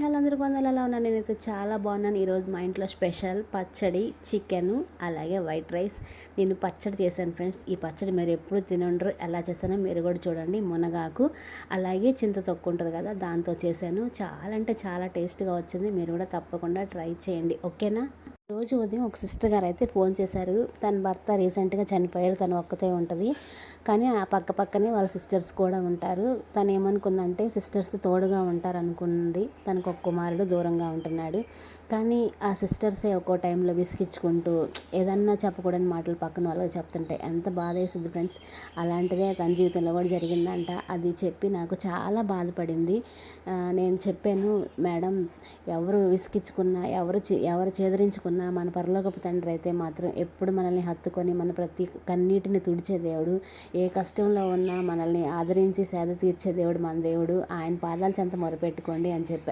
Hello అందరికి వందలు ఎలా ఉన్నాను. నేనైతే చాలా బాగున్నాను. ఈరోజు మా ఇంట్లో స్పెషల్ పచ్చడి, చికెను, అలాగే వైట్ రైస్. నేను పచ్చడి చేశాను ఫ్రెండ్స్. ఈ పచ్చడి మీరు ఎప్పుడు తినుండ్రు. ఎలా చేశానో మీరు కూడా చూడండి. మునగాకు అలాగే చింత తొక్కు ఉంటుంది కదా, దాంతో చేశాను. చాలా అంటే చాలా టేస్ట్గా వచ్చింది. మీరు కూడా తప్పకుండా ట్రై చేయండి, ఓకేనా. రోజు ఉదయం ఒక సిస్టర్ గారు అయితే ఫోన్ చేశారు. తన భర్త రీసెంట్గా చనిపోయారు. తను ఒక్కతే ఉంటుంది, కానీ ఆ పక్క పక్కనే వాళ్ళ సిస్టర్స్ కూడా ఉంటారు. తను ఏమనుకుందంటే సిస్టర్స్ తోడుగా ఉంటారు అనుకుంది. తనకు ఒక కుమారుడు దూరంగా ఉంటున్నాడు. కానీ ఆ సిస్టర్సే ఒక్కో టైంలో విసిగించుకుంటూ ఏదన్నా చెప్పకూడని మాటలు పక్కన వాళ్ళకి చెప్తుంటే ఎంత బాధ వేసింది ఫ్రెండ్స్. అలాంటిదే తన జీవితంలో కూడా జరిగిందంట. అది చెప్పి నాకు చాలా బాధపడింది. నేను చెప్పాను, మేడం ఎవరు విసిగించుకున్నా, ఎవరు చేదరించుకున్నా మన పరలోకపు తండ్రి అయితే మాత్రం ఎప్పుడు మనల్ని హత్తుకొని మన ప్రతి కన్నీటిని తుడిచే దేవుడు. ఏ కష్టంలో ఉన్నా మనల్ని ఆదరించి సేద తీర్చే దేవుడు మన దేవుడు. ఆయన పాదాల చెంత మొరపెట్టుకోండి అని చెప్పారు.